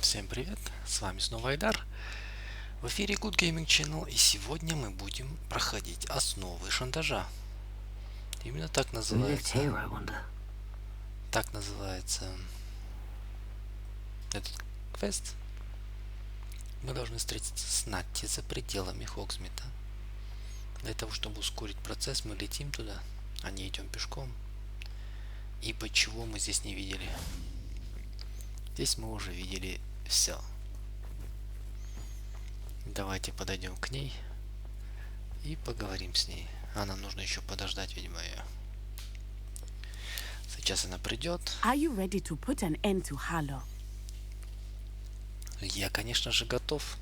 Всем привет, с вами снова Айдар. В эфире Good Gaming Channel, и сегодня мы будем проходить основы шантажа. Именно так называется этот квест. Мы должны встретиться с Натти за пределами Хогсмита. Для того, чтобы ускорить процесс, мы летим туда, а не идем пешком. Ибо чего мы здесь не видели? Здесь мы уже видели все. Давайте подойдем к ней и поговорим с ней. А нам нужно еще подождать, видимо, ее. Сейчас она придет. Are you ready to put an end to Harlow? Я, конечно же, готов.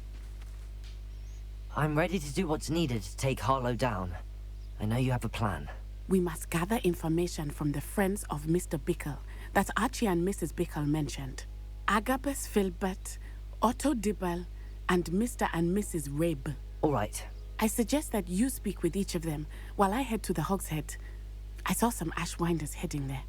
I'm ready to do what's needed to take Harlow down. I know you have a plan. We must gather information from the friends of Mr. Bickle that Archie and Mrs. Bickle mentioned. Agabus Filbert, Otto Dibble, and Mr. and Mrs. Rabe. All right. I suggest that you speak with each of them while I head to the Hogshead. I saw some Ashwinders heading there.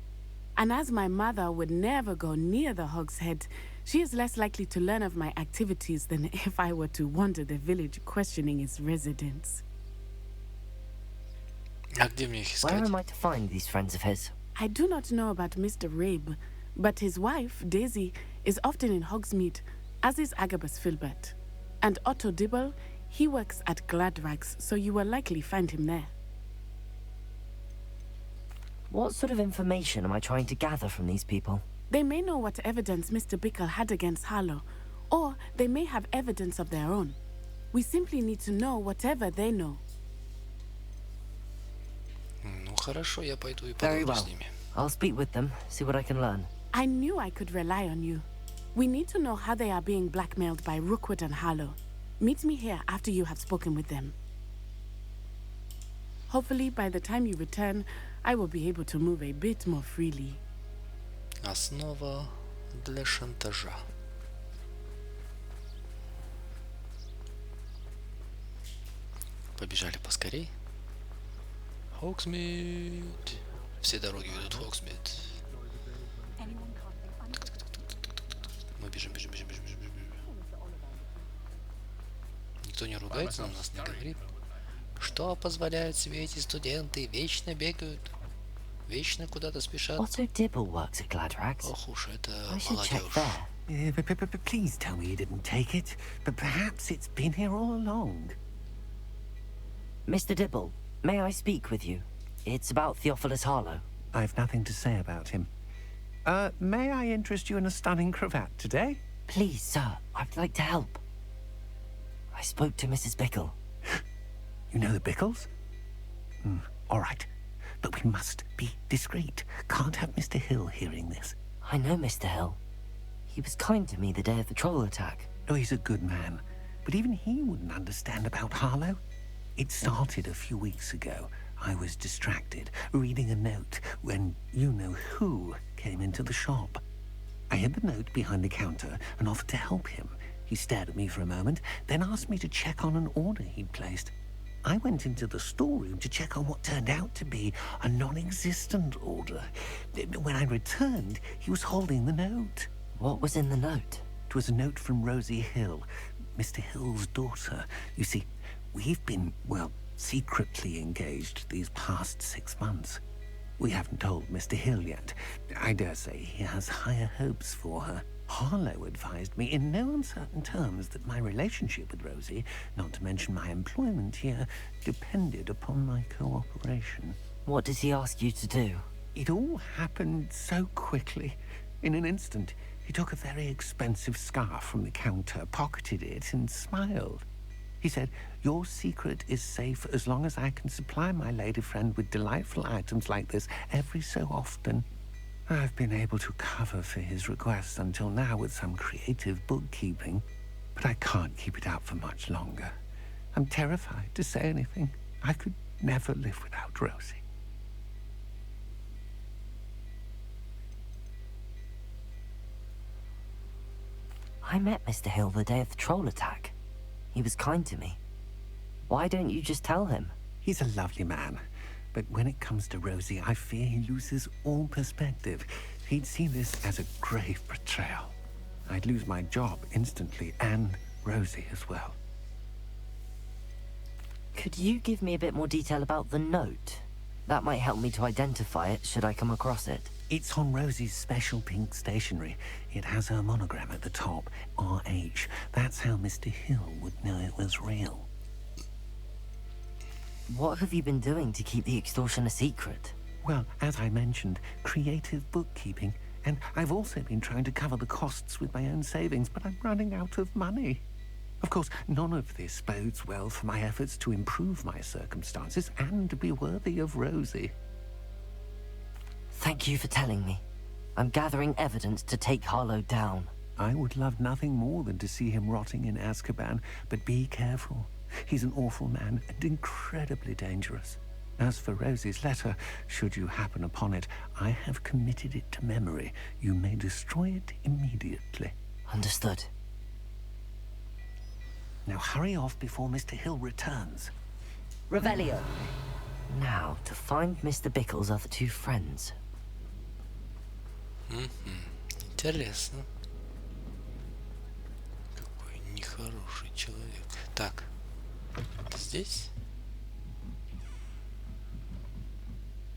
And as my mother would never go near the Hogshead, she is less likely to learn of my activities than if I were to wander the village questioning its residents. А где мне их искать? Where am I to find these friends of his? I do not know about Mr. Rabe, but his wife, Daisy, is often in Hogsmeade, as is Agabus Filbert. And Otto Dibble, he works at Gladrags, so you will likely find him there. What sort of information am I trying to gather from these people? They may know what evidence Mr. Bickle had against Harlow, or they may have evidence of their own. We simply need to know whatever they know. Ну хорошо, я пойду и Very поговорю well. с ними. I'll speak with them, see what I can learn. I knew I could rely on you. We need to know how they are being blackmailed by Rookwood and Harlow. Meet me here after you have spoken with them. Hopefully, by the time you return, I will be able to move a bit more freely. Основа для шантажа. Побежали поскорей. Хогсмит. Все дороги ведут в Хогсмит. Мы бежим. Никто не ругается на нас, не говорит. Что позволяют себе эти студенты? Вечно бегают. Вечно куда-то спешат. Otto Dibble works at Gladrags. Ох уж это I should check молодежь. there. Please tell me you didn't take it, but perhaps it's been here all along. Mr. Dibble, may I speak with you? It's about Theophilus Harlow. I've nothing to say about him. May I interest you in a stunning cravat today? Please, sir, I'd like to help. I spoke to Mrs. Bickle. You know the Bickles? All right. But we must be discreet. Can't have Mr. Hill hearing this. I know Mr. Hill. He was kind to me the day of the troll attack. Oh, he's a good man. But even he wouldn't understand about Harlow. It started a few weeks ago. I was distracted, reading a note, when you-know-who came into the shop. I hid the note behind the counter and offered to help him. He stared at me for a moment, then asked me to check on an order he'd placed. I went into the storeroom to check on what turned out to be a non-existent order. When I returned, he was holding the note. What was in the note? It was a note from Rosie Hill, Mr. Hill's daughter. You see, we've been, secretly engaged these past 6 months. We haven't told Mr. Hill yet. I dare say he has higher hopes for her. Harlow advised me in no uncertain terms that my relationship with Rosie, not to mention my employment here, depended upon my cooperation. What does he ask you to do? It all happened so quickly. In an instant, he took a very expensive scarf from the counter, pocketed it, and smiled. He said, "Your secret is safe as long as I can supply my lady friend with delightful items like this every so often." I've been able to cover for his requests until now with some creative bookkeeping, but I can't keep it up for much longer. I'm terrified to say anything. I could never live without Rosie. I met Mr. Hill the day of the troll attack. He was kind to me. Why don't you just tell him? He's a lovely man. But when it comes to Rosie, I fear he loses all perspective. He'd see this as a grave betrayal. I'd lose my job instantly, and Rosie as well. Could you give me a bit more detail about the note? That might help me to identify it should I come across it. It's on Rosie's special pink stationery. It has her monogram at the top, RH. That's how Mr. Hill would know it was real. What have you been doing to keep the extortion a secret? Well, as I mentioned, creative bookkeeping. And I've also been trying to cover the costs with my own savings, but I'm running out of money. Of course, none of this bodes well for my efforts to improve my circumstances and be worthy of Rosie. Thank you for telling me. I'm gathering evidence to take Harlow down. I would love nothing more than to see him rotting in Azkaban, but be careful. He's an awful man and incredibly dangerous. As for Rosie's letter, should you happen upon it, I have committed it to memory. You may destroy it immediately. Understood. Now hurry off before Mr. Hill returns. Revelio. Now, to find Mr. Bickle's other two friends. Интересно. Какой нехороший человек. Так, здесь?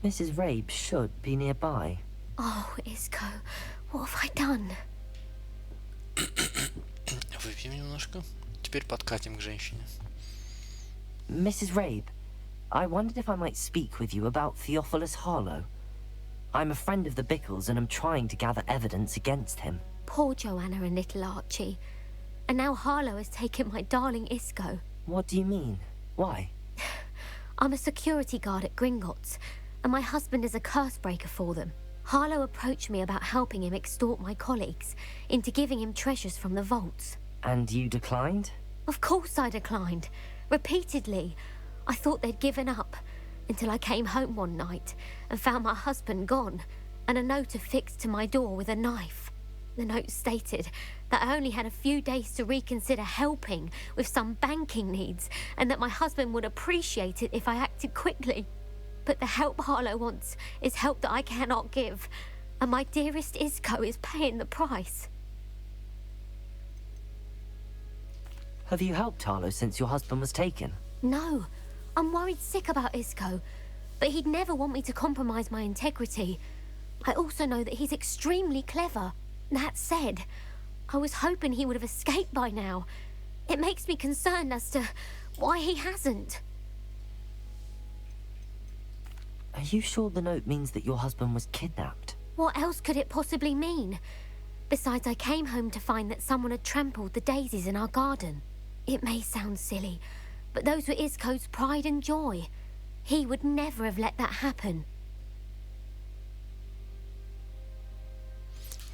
Mrs. Rabe should be nearby. Oh, Иско, what have I done? Выпьем немножко. Теперь подкатим к женщине. Mrs. Rabe, I wondered if I might speak with you about Theophilus Harlow. I'm a friend of the Bickles and I'm trying to gather evidence against him. Poor Joanna and little Archie. And now Harlow has taken my darling Искo. What do you mean? Why? I'm a security guard at Gringotts, and my husband is a curse breaker for them. Harlow approached me about helping him extort my colleagues into giving him treasures from the vaults. And you declined? Of course I declined. Repeatedly. I thought they'd given up, until I came home one night and found my husband gone, and a note affixed to my door with a knife. The note stated that I only had a few days to reconsider helping with some banking needs, and that my husband would appreciate it if I acted quickly. But the help Harlow wants is help that I cannot give, and my dearest Иско is paying the price. Have you helped Harlow since your husband was taken? No, I'm worried sick about Искo, but he'd never want me to compromise my integrity. I also know that he's extremely clever. That said, I was hoping he would have escaped by now. It makes me concerned as to why he hasn't. Are you sure the note means that your husband was kidnapped? What else could it possibly mean? Besides, I came home to find that someone had trampled the daisies in our garden. It may sound silly, but those were Искo's pride and joy. He would never have let that happen.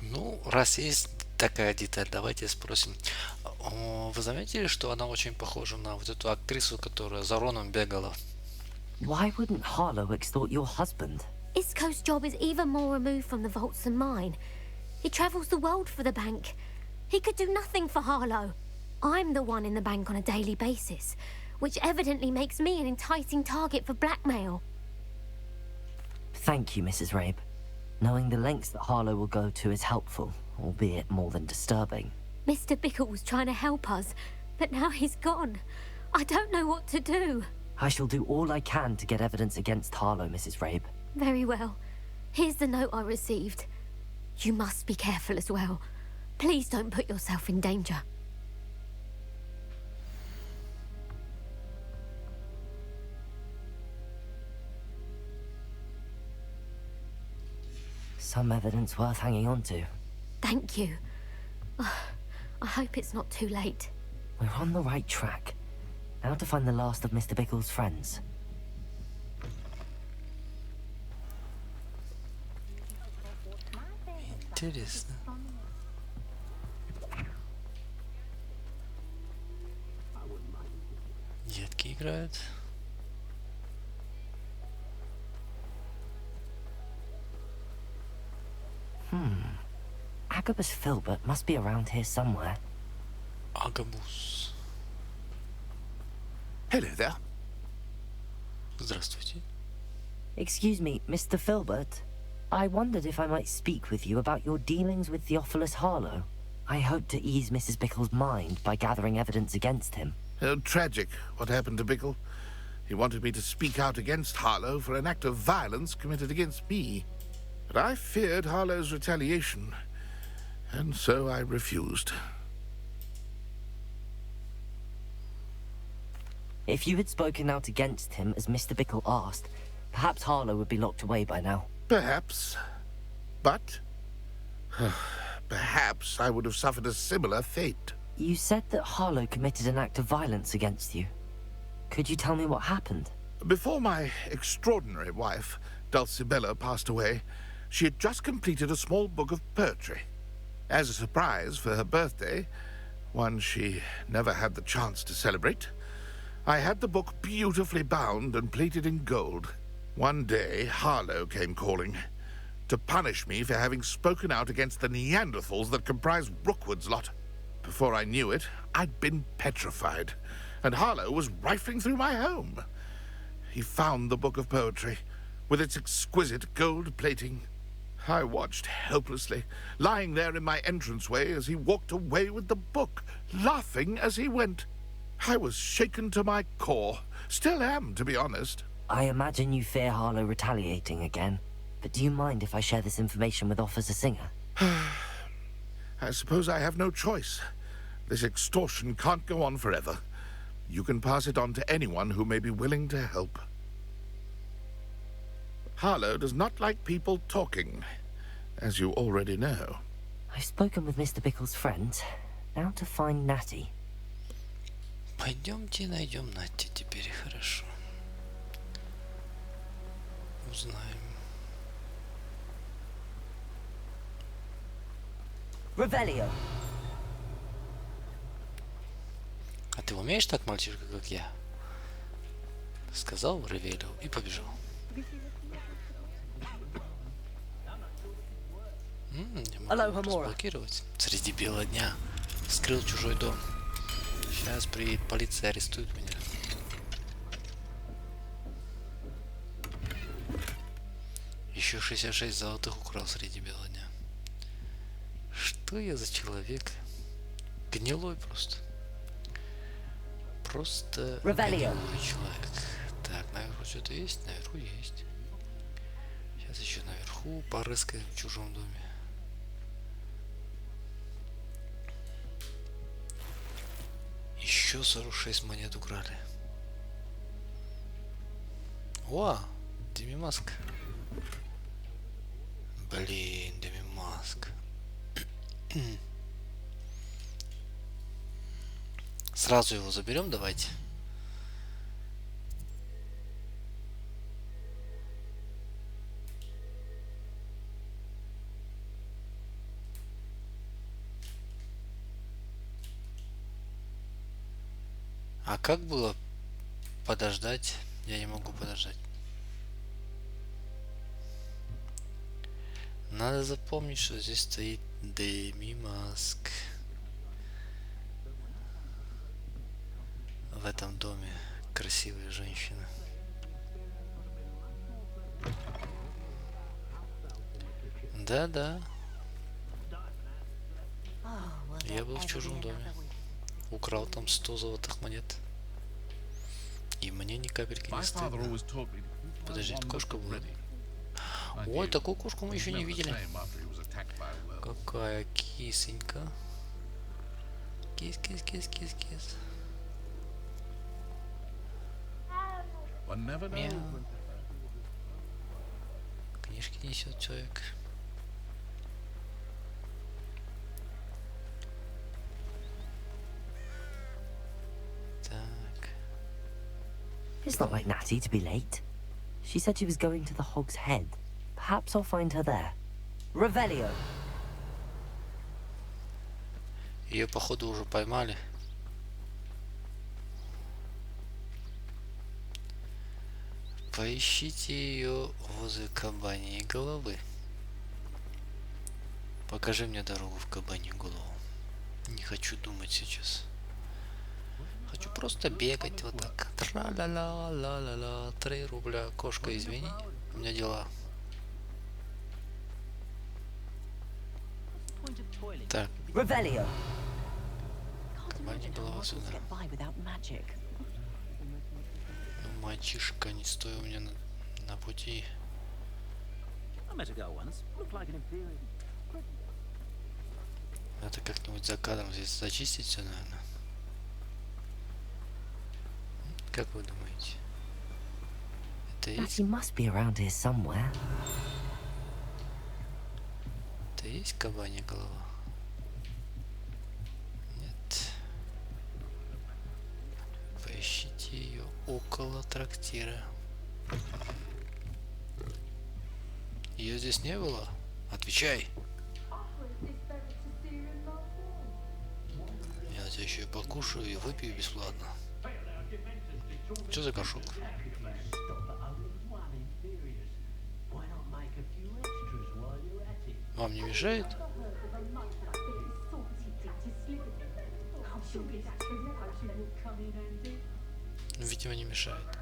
Ну, раз есть такая деталь, давайте спросим. Вы заметили, что она очень похожа на вот эту актрису, которая за Роном бегала? Why wouldn't Harlow extort your husband? Искo's job is even more removed from the vaults than mine. He travels the world for the bank. He could do nothing for Harlow. I'm the one in the bank on a daily basis, which evidently makes me an enticing target for blackmail. Thank you, Mrs. Rabe. Knowing the lengths that Harlow will go to is helpful, albeit more than disturbing. Mr. Bickle was trying to help us, but now he's gone. I don't know what to do. I shall do all I can to get evidence against Harlow, Mrs. Rabe. Very well. Here's the note I received. You must be careful as well. Please don't put yourself in danger. Some evidence worth hanging on to. Thank you. I hope it's not too late. We're on the right track. Now to find the last of Mr. Bickle's friends. Интересно. Детки играют. Agabus Filbert must be around here somewhere. Агабус. Hello there. Здравствуйте. Excuse me, Mr. Filbert. I wondered if I might speak with you about your dealings with Theophilus Harlow. I hoped to ease Mrs. Bickle's mind by gathering evidence against him. Oh, tragic, what happened to Bickle. He wanted me to speak out against Harlow for an act of violence committed against me. But I feared Harlow's retaliation, and so I refused. If you had spoken out against him as Mr. Bickle asked, perhaps Harlow would be locked away by now. Perhaps. But perhaps I would have suffered a similar fate. You said that Harlow committed an act of violence against you. Could you tell me what happened? Before my extraordinary wife, Dulcibella, passed away, she had just completed a small book of poetry. As a surprise for her birthday, one she never had the chance to celebrate, I had the book beautifully bound and plated in gold. One day, Harlow came calling to punish me for having spoken out against the Neanderthals that comprise Rookwood's lot. Before I knew it, I'd been petrified, and Harlow was rifling through my home. He found the book of poetry, with its exquisite gold plating. I watched helplessly, lying there in my entranceway as he walked away with the book, laughing as he went. I was shaken to my core. Still am, to be honest. I imagine you fear Harlow retaliating again. But do you mind if I share this information with Officer Singer? I suppose I have no choice. This extortion can't go on forever. You can pass it on to anyone who may be willing to help. Harlow does not like people talking, as you already know. I've spoken with Mr. Bickle's friend. Now to find Natty. Пойдемте найдем Натти теперь, хорошо. Узнаем. Revelio. А ты умеешь так, мальчишка, как я? Сказал Ревелио и побежал. Я могу разблокировать. Среди бела дня. Скрыл чужой дом. Сейчас приедет полиция, арестует меня. Еще 66 золотых украл среди бела дня. Что я за человек? Гнилой просто. Просто гнилой человек. Так, наверху что-то есть? Наверху есть. Сейчас еще наверху порыскаем в чужом доме. Еще 46 монет украли. О, Демимаск. Блин, Демимаск. Сразу его заберем, давайте. А как было подождать? Я не могу подождать. Надо запомнить, что здесь стоит Демимаск. В этом доме красивая женщина. Да-да. Я был в чужом доме. Украл там 100 золотых монет. И мне ни капельки не стыдно. Подожди, это кошка была? Ой, такую кошку мы еще не видели. Какая кисонька. Кис. Мяу. Книжки несет человек. Так. It's not like Natty to be late. She said she was going to the Hog's Head. Perhaps I'll find her there. Revelio. Ее, походу, уже поймали. Поищите ее возле Кабаньей головы. Покажи мне дорогу в Кабанью голову. Не хочу думать сейчас. Хочу просто бегать вот так. Тра-ла-ла-ла-ла-ла. 3 рубля. Кошка, извини. У меня дела. Так. Revelio. Кабанья голова сюда. Ну, мальчишка, не стой у меня на пути. Надо как-нибудь за кадром здесь зачистить все, наверное. Как вы думаете? Это есть? Natty must be around here somewhere. Это есть кабанья голова? Нет. Поищите ее около трактира. Ее здесь не было? Отвечай! Я тебя еще и покушаю и выпью бесплатно. Что за кошок? Вам не мешает? Видимо, не мешает.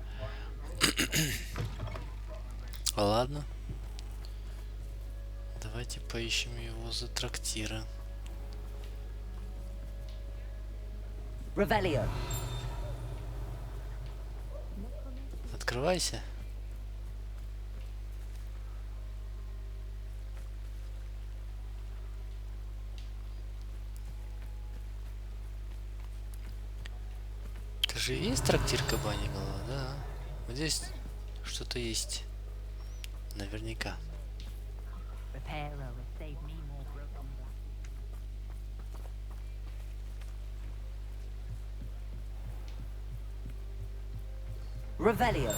Ладно. Давайте поищем его возле трактира. Revelio. Открывайся. Это же и есть трактир Кабанья голова, да? Вот здесь что-то есть. Наверняка. Revelio.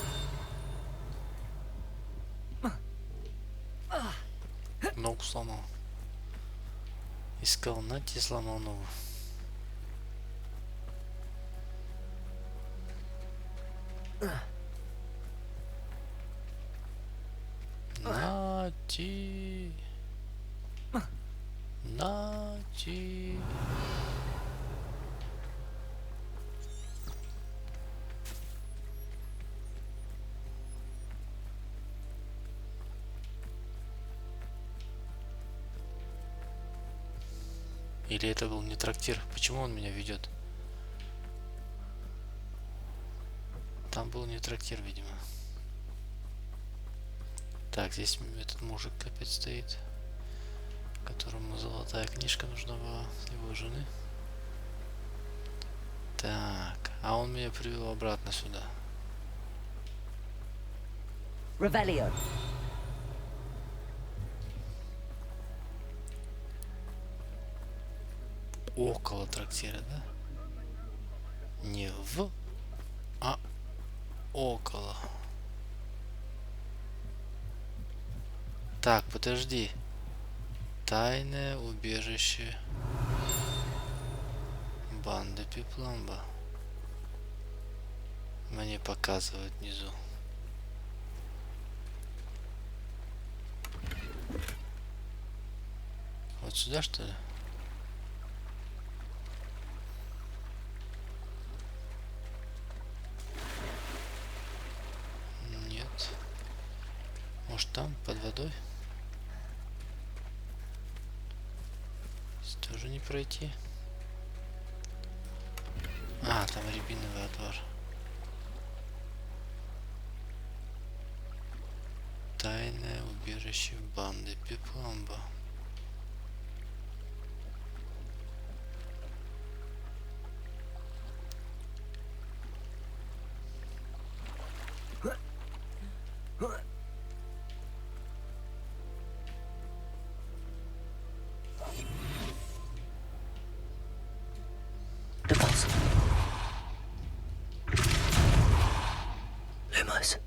Ногу сломал. Искал Натти, сломал ногу. Натти. Натти. Или это был не трактир? Почему он меня ведет? Там был не трактир, видимо. Так, здесь этот мужик опять стоит, которому золотая книжка нужна была, его жены. Так, а он меня привел обратно сюда. Revelio. Около трактира, да? Не в, а около. Так, подожди. Тайное убежище банды Пепламба. Мне показывают внизу. Вот сюда, что ли? Нет. Может там, под водой? Здесь тоже не пройти. А, там рябиновый отвар. Тайное убежище банды Пепламба. Lumos.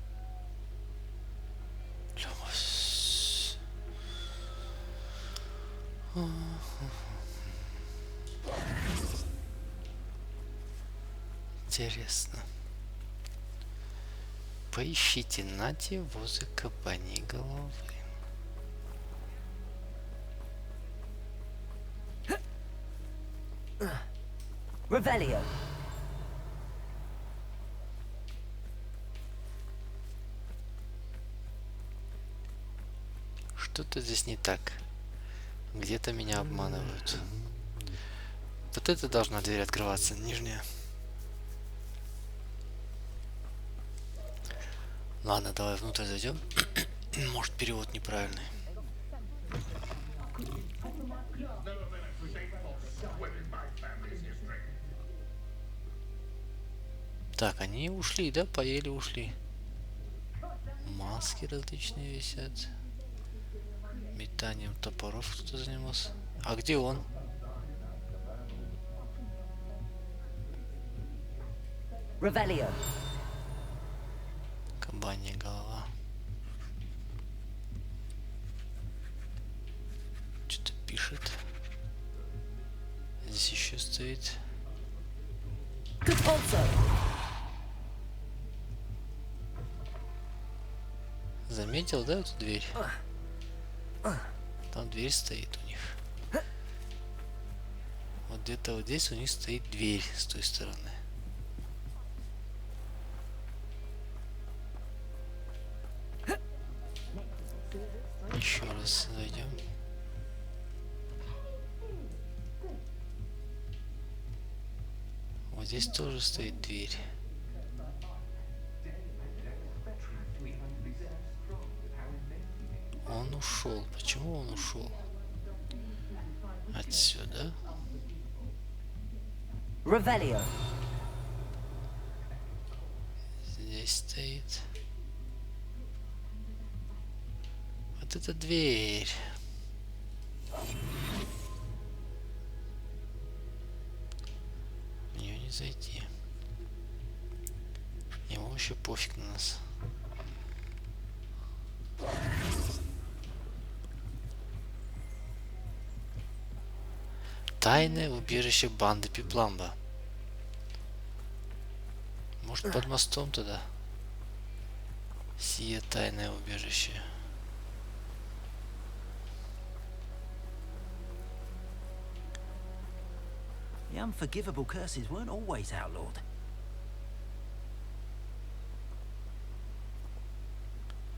Lumos. Интересно. Поищите Натти возле Кабаньей головы. Revelio. Что-то здесь не так. Где-то меня обманывают. Вот это должна дверь открываться, нижняя. Ладно, давай внутрь зайдем. Может, перевод неправильный. Так, они ушли, да? Поели, ушли. Маски различные висят. Метанием топоров кто-то занимался. А где он? Revelio. Кабанья голова. Что-то пишет. Здесь еще стоит. Заметил, да, эту дверь? Там дверь стоит у них. Вот где-то вот здесь у них стоит дверь с той стороны. Еще раз зайдем. Вот здесь тоже стоит дверь. Он ушел. Почему он ушел? Отсюда. Revelio. Здесь стоит. Вот эта дверь. В нее не зайти. Ему вообще пофиг на нас. Тайное убежище банды Пепламба. Может, под мостом туда? Сие тайное убежище. The unforgivable curses weren't always outlawed.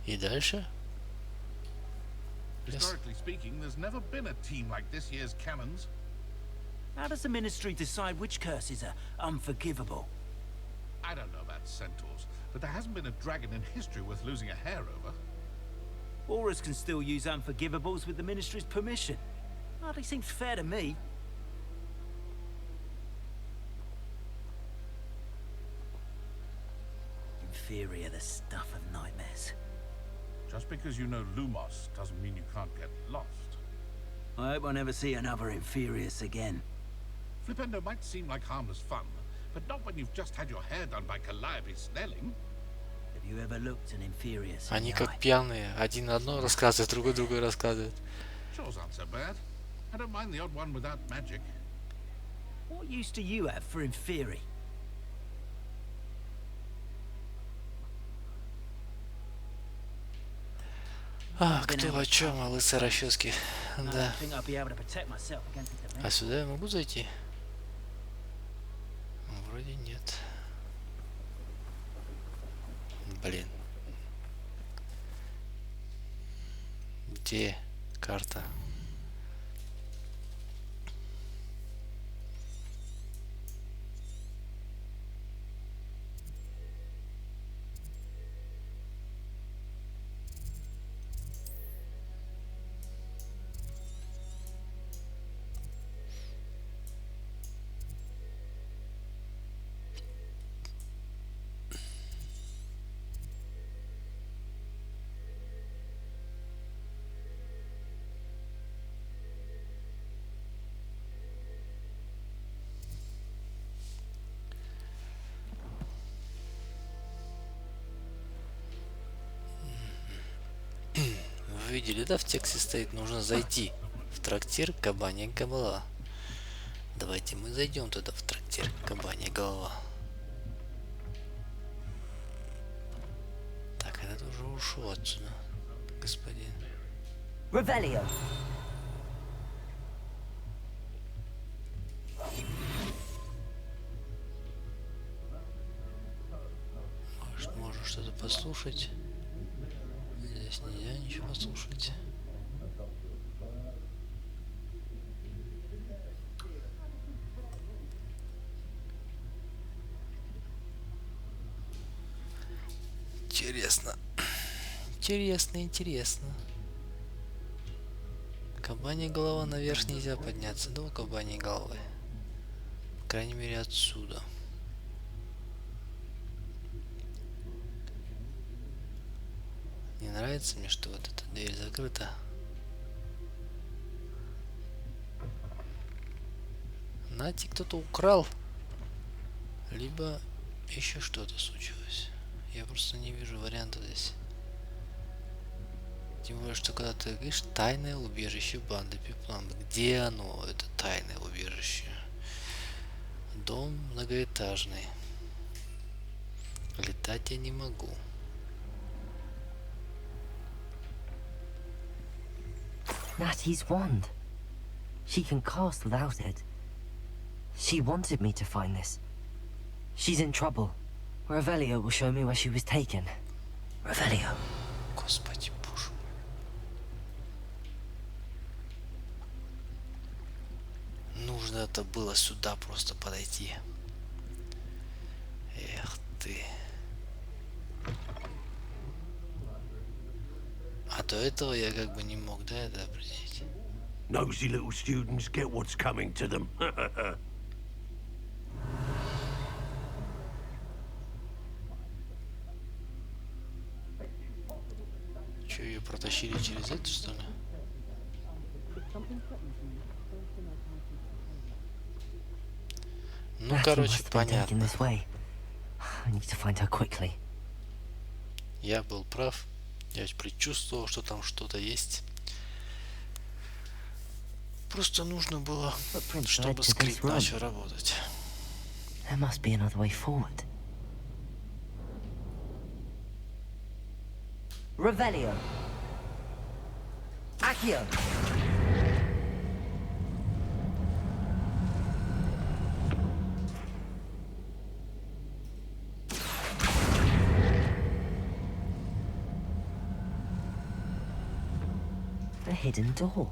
И дальше? Historically speaking, there's never been a team like this year's canons. How does the Ministry decide which curses are unforgivable? I don't know about centaurs, but there hasn't been a dragon in history worth losing a hair over. Aurors can still use unforgivables with the Ministry's permission. Hardly seems fair to me. Inferior, the stuff of nightmares. Just because you know Lumos doesn't mean you can't get lost. I hope I never see another Inferius again. Flipendo might seem like harmless fun, but not when you've just had your hair done by Calliope Snelling. Have you ever looked an Inferius in Они the как eye? пьяные. Один одно рассказывает, другой другое рассказывает. Shores aren't so bad. I don't mind the odd one without magic. What use do you have for Inferi? А, кто о чем? О лысой расческе. I Да. don't think I'll be able to protect myself against the А сюда я могу зайти? Вроде нет. Блин. Где карта? Вы видели, да, в тексте стоит, нужно зайти в трактир Кабанья голова. Давайте мы зайдем туда, в трактир Кабанья голова. Так, этот уже ушел отсюда, господин. Revelio. Может, можно что-то послушать? Здесь нельзя ничего послушать. Интересно. Интересно. Кабанья голова, наверх нельзя подняться до кабаньей головы. По крайней мере, отсюда. Не нравится мне, что вот эта дверь закрыта. Натти кто-то украл. Либо еще что-то случилось. Я просто не вижу варианта здесь. Тем более, что когда ты говоришь тайное убежище банды Пепламбы. Где оно, это тайное убежище? Дом многоэтажный. Летать я не могу. Natty's wand. She can cast without it. She wanted me to find this. She's in trouble. Revelio will show me where she was taken. Revelio. Господи, боже мой. Нужно это было сюда просто подойти. Эх ты. А до этого я как бы не мог, да, это определить. Nosy little students get what's coming to them. Че, ее протащили через это, что ли? Ну, короче, понятно. Я был прав. Я предчувствовал, что там что-то есть. Просто нужно было, чтобы скрипт начал работать. There must be another way forward. Revelio. Accio. A hidden door.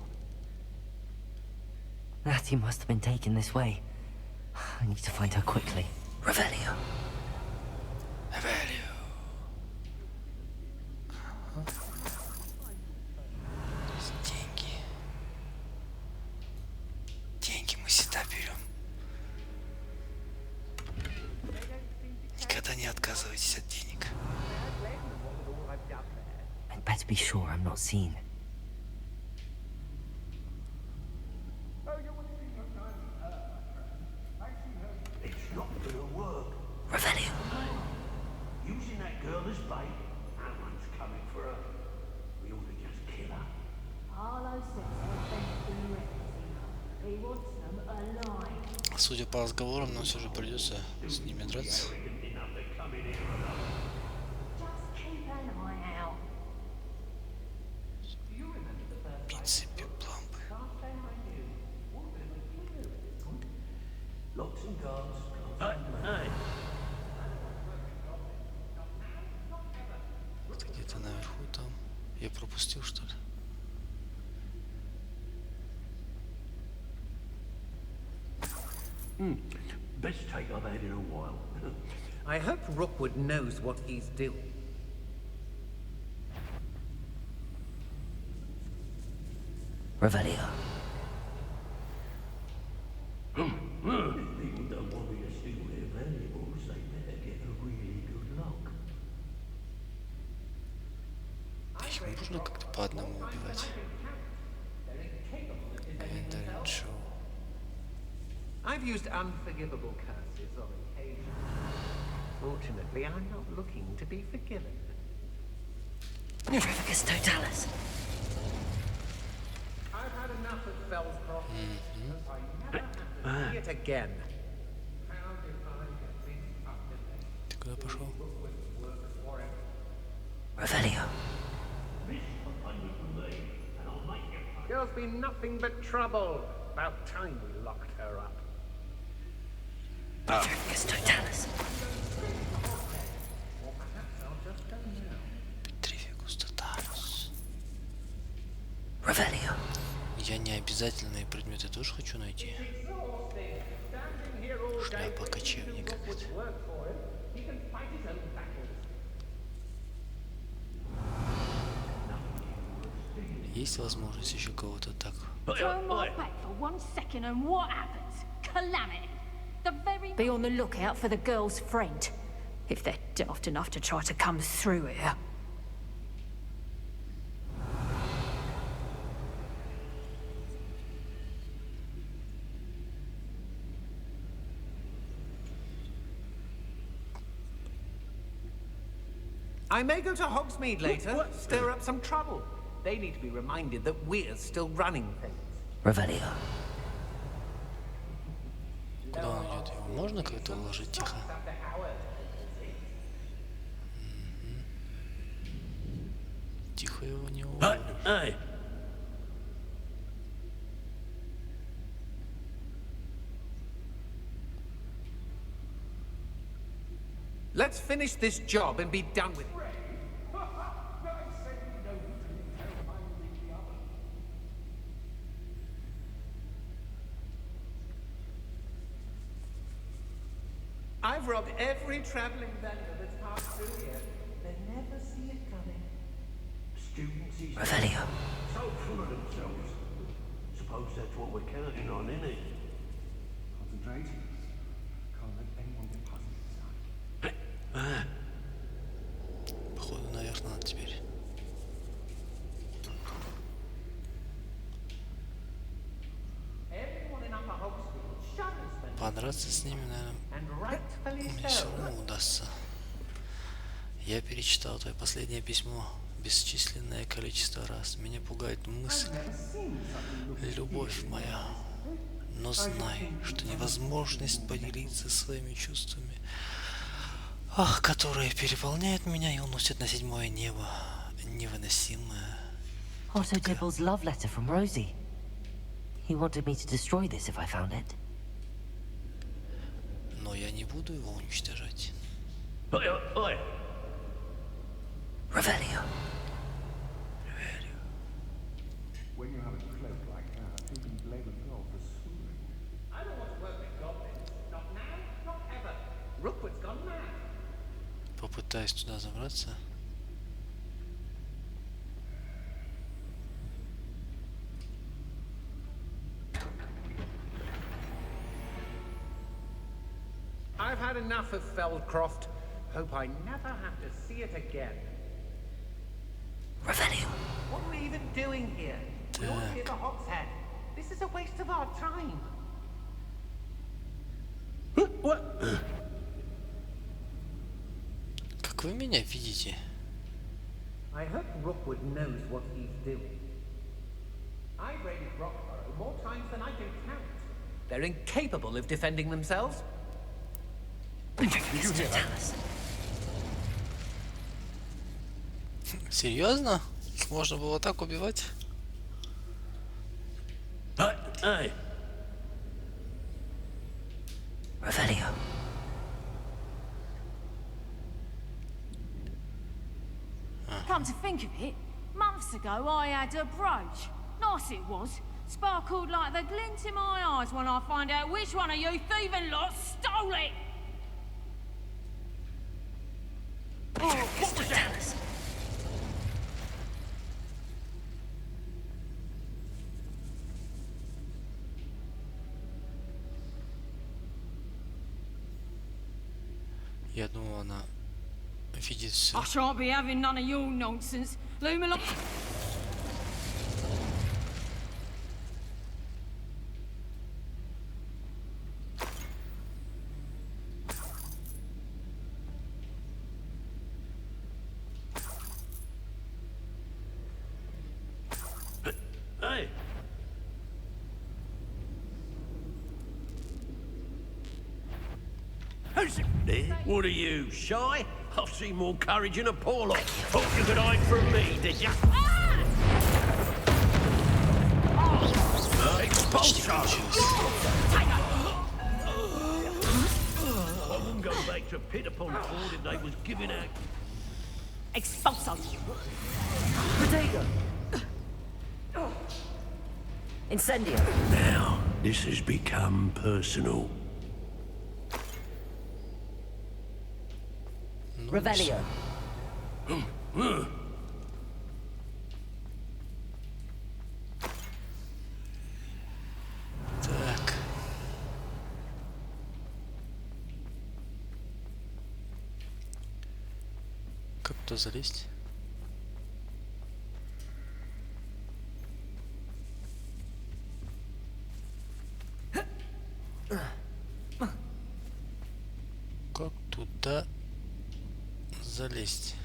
Natty must have been taken this way. I need to find her quickly. Revelio. Revelio. Деньги. Деньги мы всегда берем. Никогда не отказывайтесь от денег. I'd better be sure I'm not seen. Revelio. Using that girl as bait. No one's coming for her. We ought to just kill her. Harlow says everything he wants them alive. Судя по разговорам, нам все же придется с ними драться. Just keep an eye out. Пиццы Пепламбы. Locks and guards. Это где-то наверху там. Я пропустил, что ли? Best take I've had in a while. I hope Rookwood knows what he's doing. Revelio. People don't want me to steal their valuables. They better get a really good lock. Их можно как-то по одному убивать? Гвендолин Чжоу. I've used unforgivable curses on occasion. Fortunately, I'm not looking to be forgiven. Nervicus totalis. I've had enough of Fell's problems. I never see it again. Ты куда пошел? Revelio. Girl's been nothing but trouble. About time we locked her up. Nervicus totalis. Or perhaps I'll just go now. Петрификус тоталус. Revelio. Я не обязательные предметы тоже хочу найти. Шляпа кочевника. есть возможность еще кого-то так. Turn right back for 1 second and what happens? Calamity. The very... Be on the lookout for the girl's friend, if they're daft enough to try to come through here. I may go to Hogsmeade later, stir up some trouble. They need to be reminded that we're still running things. Revelio. Куда он идет? Его можно как-то уложить тихо? Тихо его не уложишь. Let's finish this job and be done with it. I've robbed every traveling vendor that's passed through here. They never see it coming. Students is Revelio. so full of themselves. Suppose that's what we're counting on, isn't it? Concentrate. Can't let anyone get past this side. Походу, наверх надо теперь. Подраться с ними, наверное, мне все равно удастся. Я перечитал твое последнее письмо бесчисленное количество раз. Меня пугает мысль, любовь моя. Но знай, что невозможность поделиться своими чувствами, которые переполняют меня и уносят на 7-е небо, невыносимое. Otto Dibl's love letter from Rosie. He wanted me to destroy this if I found it. Но я не буду его уничтожать. Revelio. When you have a cloak like that, you can blame a girl for swooning. I don't want to work with goblins. Not now, not ever. Rookwood's gone mad. Попытаюсь туда забраться. I've had enough of Feldcroft. Hope I never have to see it again. Revelio. What are we even doing here? We ought to be at the Hog's Head. This is a waste of our time. What? Как вы меня видите? I hope Rookwood knows what he's doing. I raided Rockborough more times than I can count. They're incapable of defending themselves. Серьезно? Их можно было так убивать? Revelio. Come to think of it, months ago I had a brooch. Nice it was. Sparkled like the glint in my eyes when I find out which one of you thieving lot stole it. What was that? Я думал, она видит все. I shan't be having none of your nonsense. Leave me alone. Hey! Who's it there? What are you, shy? I've seen more courage in a poor lot. Thought you could hide from me, did ya? Expulsion! I wouldn't go back to pit upon Ford if they was giving out. Expulso. Protego. Incendio. Now, this has become personal. Revelio. Как туда залезть? Как туда залезть?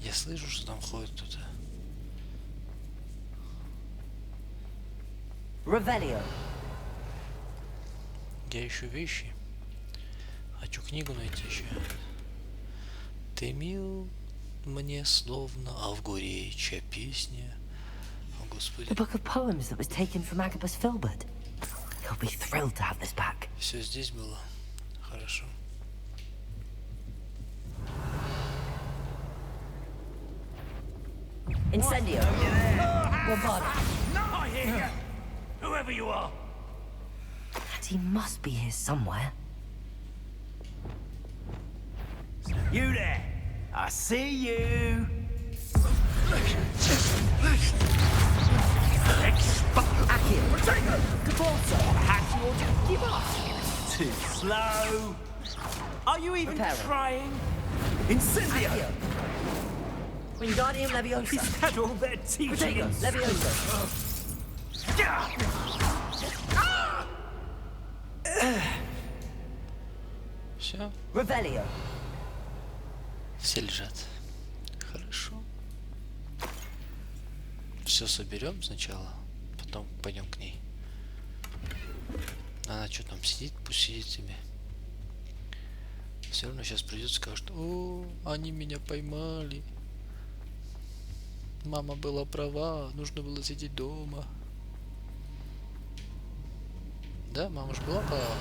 Я слышу, что там ходит кто-то. Revelio. Я ищу вещи. Хочу книгу найти еще. Ты мил мне словно авгуречья песня. О, Господи. The book of poems that was taken from Agabus Filbert. He'll be thrilled to have this back. Все здесь было. Хорошо. Incendio. Bombard. Not here! Whoever you are! And he must be here somewhere. You there! I see you! Accio. Potato! Cabalzo. Perhaps you ought to give up! Too slow! Are you even Prepare it. trying? Incendio! Accio. Wingardium Leviosa. Is that all they're teaching Potato. us? Leviosa. Все. Revelio. Все лежат. Хорошо. Все соберем сначала, потом пойдем к ней. Она что там сидит, пусть сидит себе. Все равно сейчас придет и скажет: о, они меня поймали. Мама была права, нужно было сидеть дома. Да, мама же была права.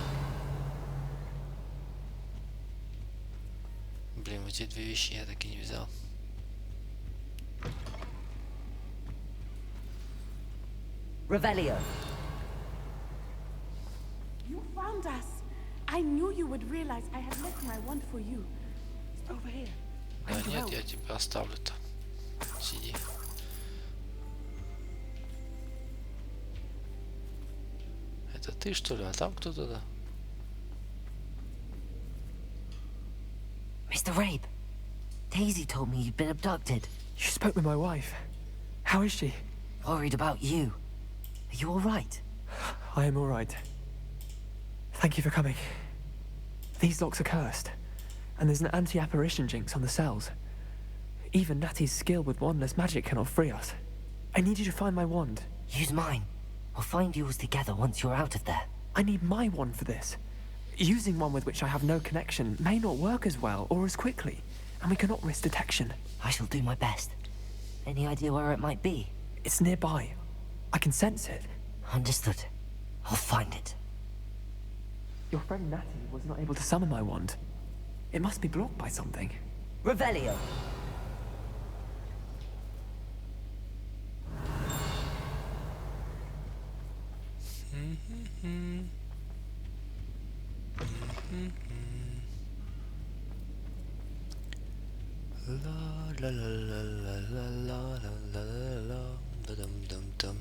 Блин, вот эти две вещи я так и не взял. Revelio. You found us. I knew you would realize I had left my wand for you. It's over here. Да нет, я тебя оставлю-то. Сиди. Это ты, что ли? А там кто-то, да? Mr. Rabe. Daisy told me you'd been abducted. You spoke with my wife. How is she? Worried about you. Are you all right? I am all right. Thank you for coming. These locks are cursed, and there's an anti-apparition jinx on the cells. Even Natty's skill with wandless magic cannot free us. I need you to find my wand. Use mine. We'll find yours together once you're out of there. I need my wand for this. Using one with which I have no connection may not work as well or as quickly, and we cannot risk detection. I shall do my best. Any idea where it might be? It's nearby. I can sense it. Understood. I'll find it. Your friend Natty was not able to summon my wand. It must be blocked by something. Revelio. La la la la la la la la la la дам-дам-дам.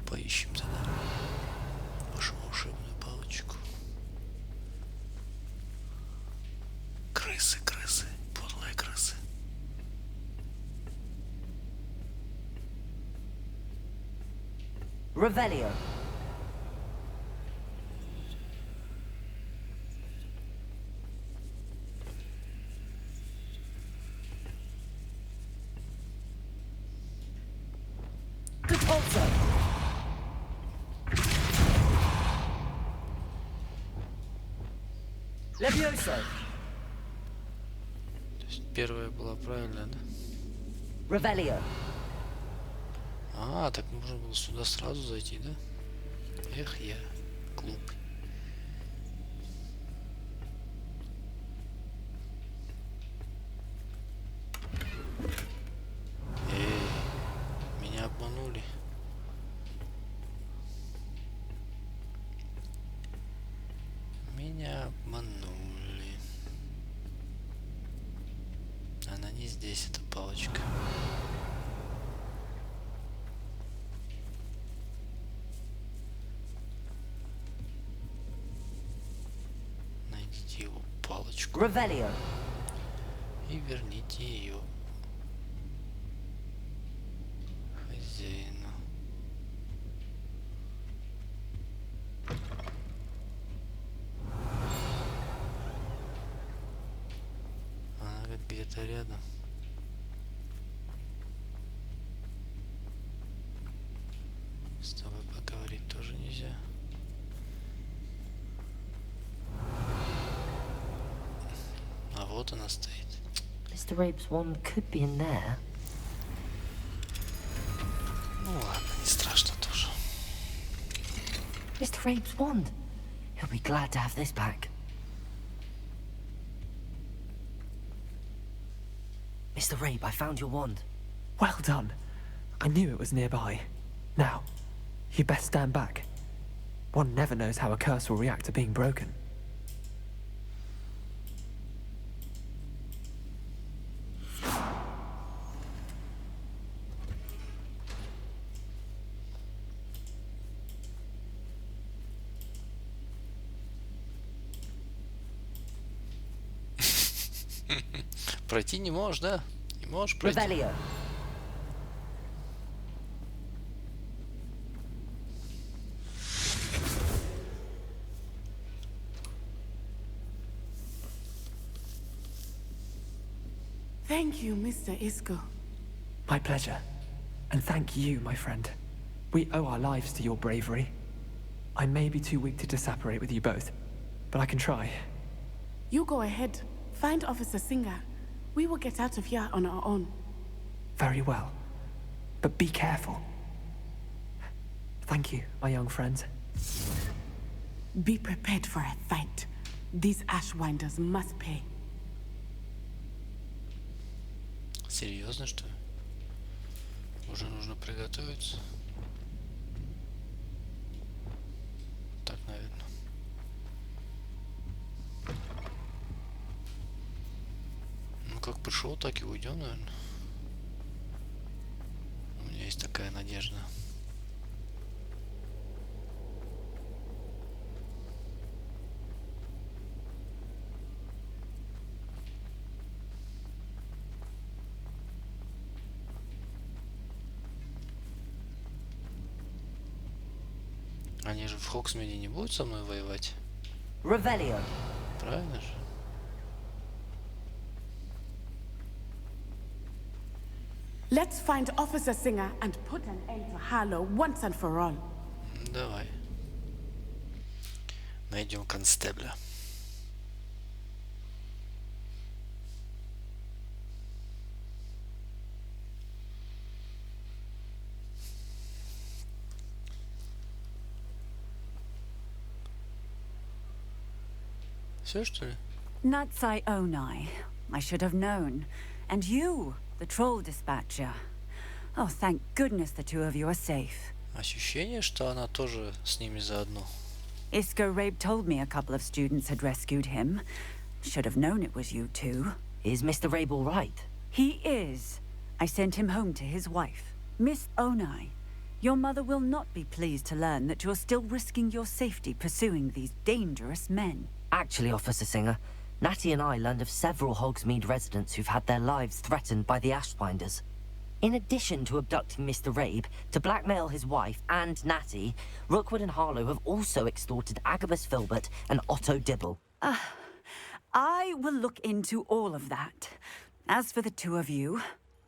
Поищем тогда нашу волшебную палочку. Крысы, крысы, подлые крысы. Revelio. Repulso. Levioso. То есть первая была правильная, да? Revelio. А, так можно было сюда сразу зайти, да? Эх, я глупый. Меня обманули. Меня обманули. Она не здесь, эта палочка. Найдите его палочку. Revelio. И верните ее хозяину. Она где-то рядом. С тобой поговорить тоже нельзя. А вот она стоит. Mr. Rabe's wand could be in there. Ну ладно, не страшно тоже. Mr. Rabe's wand. He'll be glad to have this back. Mr. Rabe, I found your wand. Well done. I knew it was nearby. Now, you best stand back. One never knows how a curse will react to being broken. Пройти не можешь, да? Не можешь пройти. Revelio. Thank you, Mr. Иско. My pleasure. And thank you, my friend. We owe our lives to your bravery. I may be too weak to disapparate with you both, but I can try. You go ahead. Find Officer Singer. We will get out of here on our own. Very well. But be careful. Thank you, my young friends. Be prepared for a fight. These Ashwinders must pay. Серьезно, что ли? Уже нужно приготовиться. Так, наверное. Ну, как пришел, так и уйдем, наверное. У меня есть такая надежда. Они же в Хоксмиде не будут со мной воевать? Revelio. Правильно же? Let's find Officer Singer and put an end to Harlow once and for all. Давай. Найдем констебля. Все, что ли? Nattsai Onai. I should have known. And you, the troll dispatcher. Oh, thank goodness the two of you are safe. Ощущение, что она тоже с ними заодно. Иско Rabe told me a couple of students had rescued him. Should have known it was you two. Is Mr. Rabe all right? He is. I sent him home to his wife. Miss Onai, your mother will not be pleased to learn that you're still risking your safety pursuing these dangerous men. Actually, Officer Singer, Natty and I learned of several Hogsmeade residents who've had their lives threatened by the Ashwinders. In addition to abducting Mr. Rabe to blackmail his wife and Natty, Rookwood and Harlow have also extorted Agabus Filbert and Otto Dibble. I will look into all of that. As for the two of you,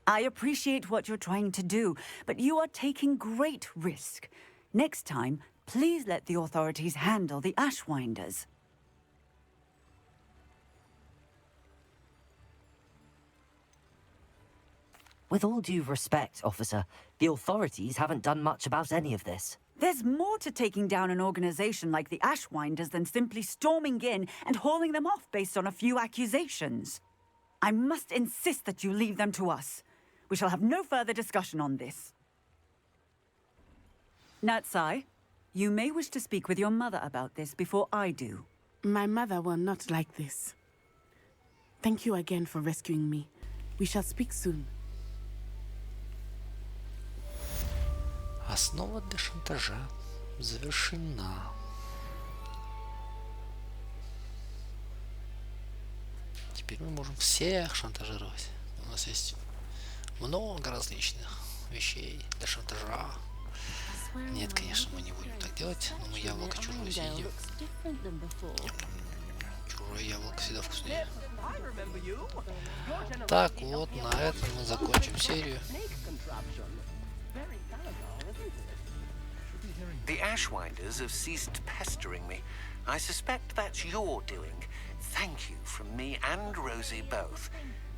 I appreciate what you're trying to do, but you are taking great risk. Next time, please let the authorities handle the Ashwinders. With all due respect, officer, the authorities haven't done much about any of this. There's more to taking down an organization like the Ashwinders than simply storming in and hauling them off based on a few accusations. I must insist that you leave them to us. We shall have no further discussion on this. Nattsai, you may wish to speak with your mother about this before I do. My mother will not like this. Thank you again for rescuing me. We shall speak soon. Основа для шантажа завершена. Теперь мы можем всех шантажировать. У нас есть много различных вещей для шантажа. Нет, конечно, мы не будем так делать, но мы яблоко чужое съедим. Чужое яблоко всегда вкуснее. Так, вот на этом мы закончим серию. The Ashwinders have ceased pestering me. I suspect that's your doing. Thank you from me and Rosie both.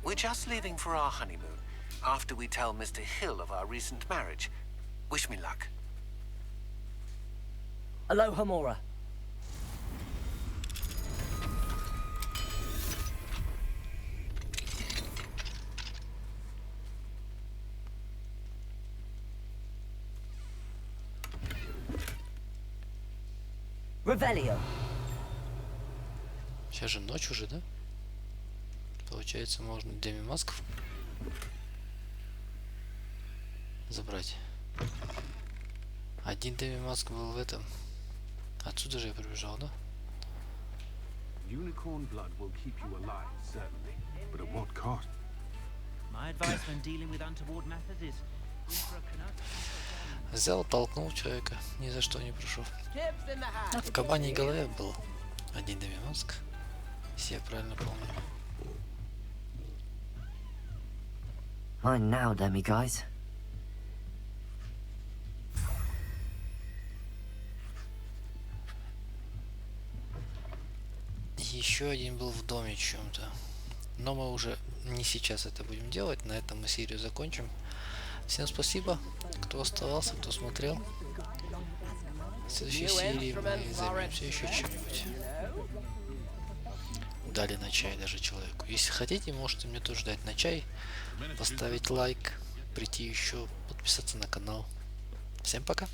We're just leaving for our honeymoon after we tell Mr. Hill of our recent marriage. Wish me luck. Aloha, Mora. Revelio. Сейчас же ночь уже, да? Получается, можно Деми Масков забрать. Один Деми Маск был в этом. Отсюда же я прибежал, да? Unicorn blood will keep you alive, certainly, but at what cost? My advice when dealing with untoward matters is Взял, толкнул человека, ни за что не прошел. В Кабаньей голове был один Деми Маск, если я правильно помню. Mine now, Demi guys. Еще один был в доме чем-то. Но мы уже не сейчас это будем делать. На этом мы серию закончим. Всем спасибо, кто оставался, кто смотрел. В следующей серии мы займемся еще чем-нибудь. Дали на чай даже человеку. Если хотите, можете мне тоже дать на чай, поставить лайк, прийти еще, подписаться на канал. Всем пока!